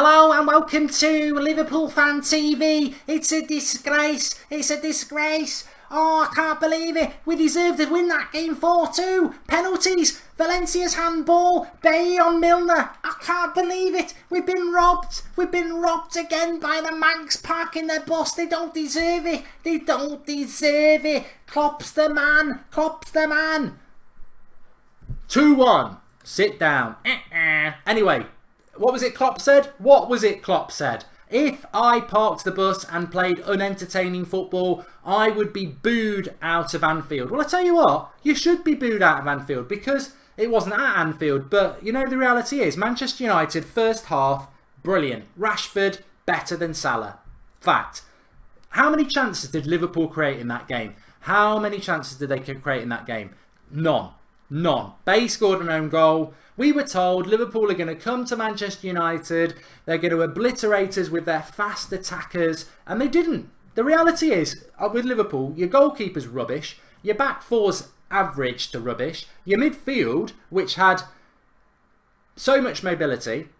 Hello and welcome to Liverpool FanTv. It's a disgrace. It's a disgrace. Oh, I can't believe it. We deserved to win that game 4-2. Penalties. Valencia's handball. Bay on Milner. I can't believe it. We've been robbed. We've been robbed again by the Manx parking their bus. They don't deserve it. They don't deserve it. Klopp's the man. Klopp's the man. 2-1. Sit down. Anyway. What was it Klopp said? What was it Klopp said? If I parked the bus and played unentertaining football, I would be booed out of Anfield. Well, I tell you what, you should be booed out of Anfield because it wasn't at Anfield. But, you know, the reality is Manchester United, first half, brilliant. Rashford, better than Salah. Fact. How many chances did Liverpool create in that game? How many chances did they create in that game? None. None. Bay scored an own goal. We were told Liverpool are going to come to Manchester United. They're going to obliterate us with their fast attackers. And they didn't. The reality is, with Liverpool, your goalkeeper's rubbish. Your back four's average to rubbish. Your midfield, which had so much mobility,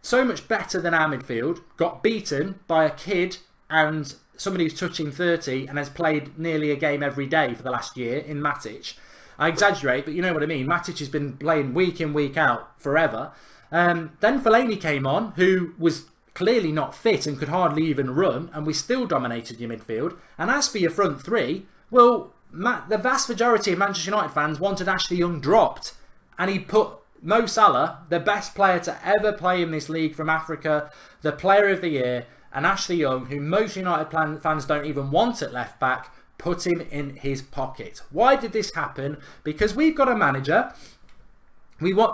so much better than our midfield, got beaten by a kid and somebody who's touching 30 and has played nearly a game every day for the last year in Matic. I exaggerate, but you know what I mean. Matic has been playing week in, week out forever. Then Fellaini came on, who was clearly not fit and could hardly even run, and we still dominated your midfield. And as for your front three, well, the vast majority of Manchester United fans wanted Ashley Young dropped. And he put Mo Salah, the best player to ever play in this league from Africa, the player of the year, and Ashley Young, who most United fans don't even want at left back, put him in his pocket. Why did this happen? Because we've got a manager.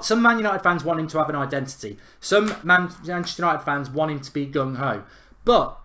Some Man United fans want him to have an identity. Some Manchester United fans want him to be gung-ho. But,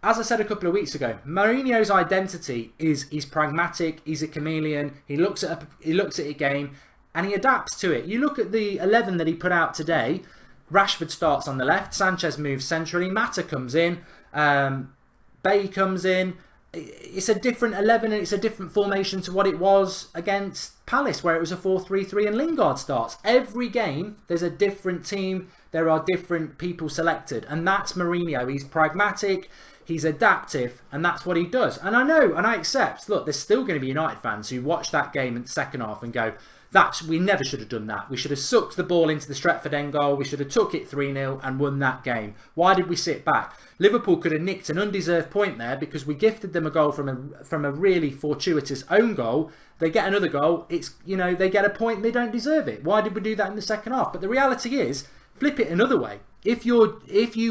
as I said a couple of weeks ago, Mourinho's identity is he's pragmatic, he's a chameleon, he looks at a game and he adapts to it. You look at the 11 that he put out today. Rashford starts on the left, Sanchez moves centrally, Mata comes in, Bay comes in. It's a different 11 and it's a different formation to what it was against Palace, where it was a 4-3-3 and Lingard starts. Every game, there's a different team. There are different people selected. And that's Mourinho. He's pragmatic, he's adaptive, and that's what he does. And I know, and I accept, look, there's still going to be United fans who watch that game in the second half and go, we never should have done that. We should have sucked the ball into the Stretford end goal. We should have took it 3-0 and won that game. Why did we sit back? Liverpool could have nicked an undeserved point there because we gifted them a goal from a really fortuitous own goal. They get another goal. It's, you know, they get a point and they don't deserve it. Why did we do that in the second half? But the reality is, flip it another way. If you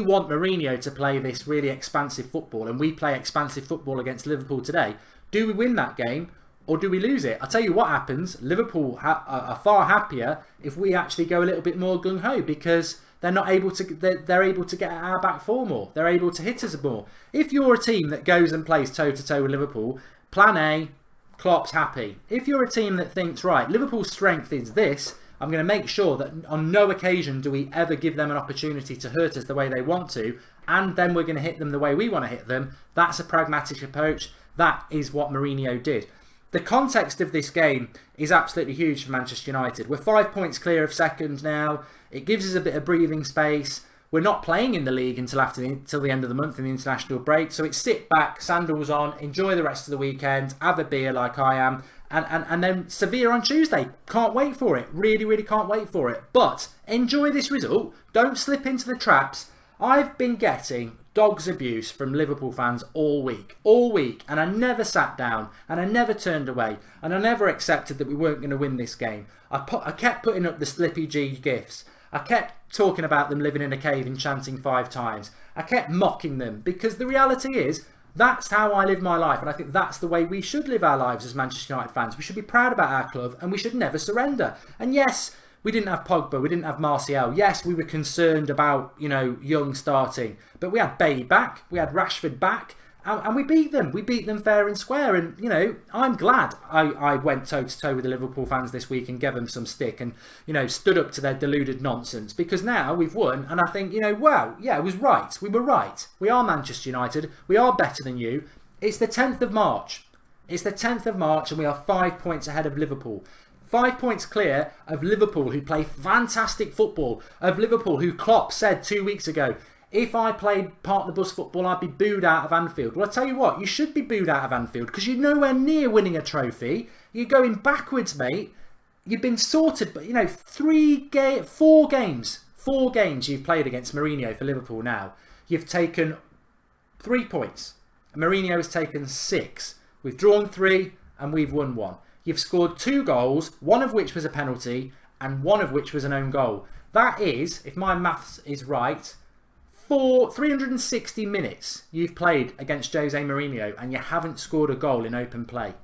want Mourinho to play this really expansive football and we play expansive football against Liverpool today, do we win that game? Or do we lose it? I'll tell you what happens. Liverpool are far happier if we actually go a little bit more gung-ho because they're able to get at our back four more. They're able to hit us more. If you're a team that goes and plays toe-to-toe with Liverpool, plan A, Klopp's happy. If you're a team that thinks, right, Liverpool's strength is this, I'm going to make sure that on no occasion do we ever give them an opportunity to hurt us the way they want to, and then we're going to hit them the way we want to hit them. That's a pragmatic approach. That is what Mourinho did. The context of this game is absolutely huge for Manchester United. We're 5 points clear of second now. It gives us a bit of breathing space. We're not playing in the league until the end of the month in the international break. So it's sit back, sandals on, enjoy the rest of the weekend, have a beer like I am. And then Sevilla on Tuesday. Can't wait for it. Really, really can't wait for it. But enjoy this result. Don't slip into the traps. I've been getting dog's abuse from Liverpool fans all week, and I never sat down, and I never turned away, and I never accepted that we weren't going to win this game. I kept putting up the Slippy G gifs. I kept talking about them living in a cave and chanting 5 times. I kept mocking them because the reality is that's how I live my life, and I think that's the way we should live our lives as Manchester United fans. We should be proud about our club, and we should never surrender. And yes, we didn't have Pogba, we didn't have Martial. Yes, we were concerned about, you know, Young starting. But we had Bay back, we had Rashford back, and we beat them. We beat them fair and square. And, you know, I'm glad I went toe-to-toe with the Liverpool fans this week and gave them some stick and, you know, stood up to their deluded nonsense. Because now we've won, and I think, you know, wow, yeah, it was right. We were right. We are Manchester United. We are better than you. It's the 10th of March. It's the 10th of March, and we are 5 points ahead of Liverpool. 5 points clear of Liverpool, who play fantastic football. Of Liverpool, who Klopp said 2 weeks ago, if I played part of the bus football, I'd be booed out of Anfield. Well, I tell you what, you should be booed out of Anfield because you're nowhere near winning a trophy. You're going backwards, mate. You've been sorted, but 4 games you've played against Mourinho for Liverpool now. You've taken 3 points. Mourinho has taken 6. We've drawn 3 and we've won 1. You've scored 2 goals, one of which was a penalty and one of which was an own goal. That is, if my maths is right, 360 minutes you've played against Jose Mourinho and you haven't scored a goal in open play.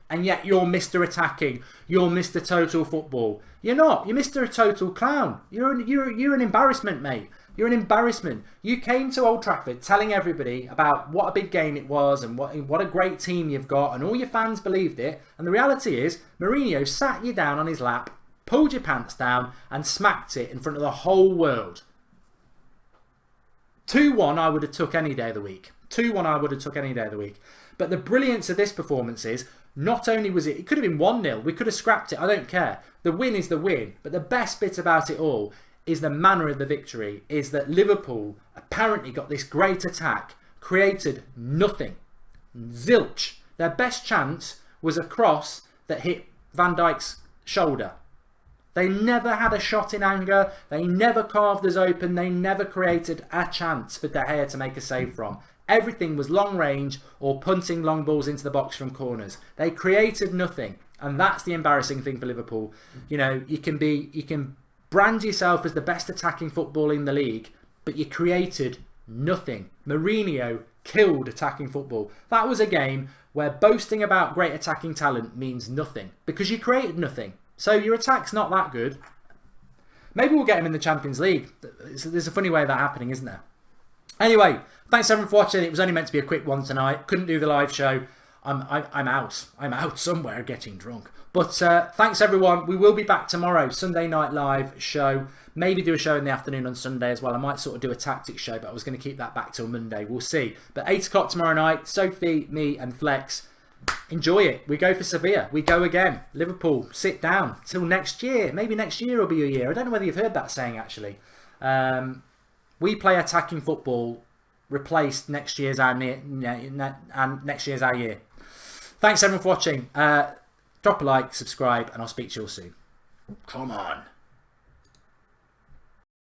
And yet you're Mr. Attacking. You're Mr. Total Football. You're not. You're Mr. Total Clown. You're an embarrassment, mate. You're an embarrassment. You came to Old Trafford telling everybody about what a big game it was and what a great team you've got, and all your fans believed it. And the reality is, Mourinho sat you down on his lap, pulled your pants down and smacked it in front of the whole world. 2-1 I would have took any day of the week. 2-1 I would have took any day of the week. But the brilliance of this performance is, not only was it could have been 1-0, we could have scrapped it, I don't care. The win is the win. But the best bit about it all is the manner of the victory, is that Liverpool apparently got this great attack, created nothing. Zilch. Their best chance was a cross that hit Van Dijk's shoulder. They never had a shot in anger. They never carved us open. They never created a chance for De Gea to make a save from. Everything was long range or punting long balls into the box from corners. They created nothing. And that's the embarrassing thing for Liverpool. You can brand yourself as the best attacking football in the league, but you created nothing. Mourinho killed attacking football. That was a game where boasting about great attacking talent means nothing because you created nothing. So your attack's not that good. Maybe we'll get him in the Champions League. There's a funny way of that happening, isn't there? Anyway, thanks everyone for watching. It was only meant to be a quick one tonight. Couldn't do the live show. I'm out. I'm out somewhere getting drunk. But thanks everyone. We will be back tomorrow. Sunday night live show. Maybe do a show in the afternoon on Sunday as well. I might sort of do a tactics show, but I was going to keep that back till Monday. We'll see. But 8 o'clock tomorrow night. Sophie, me and Flex. Enjoy it. We go for Sevilla. We go again. Liverpool, sit down. Till next year. Maybe next year will be a year. I don't know whether you've heard that saying actually. We play attacking football. Replaced next year's our and next year's our year. Thanks everyone for watching. Drop a like, subscribe, and I'll speak to you all soon. Come on.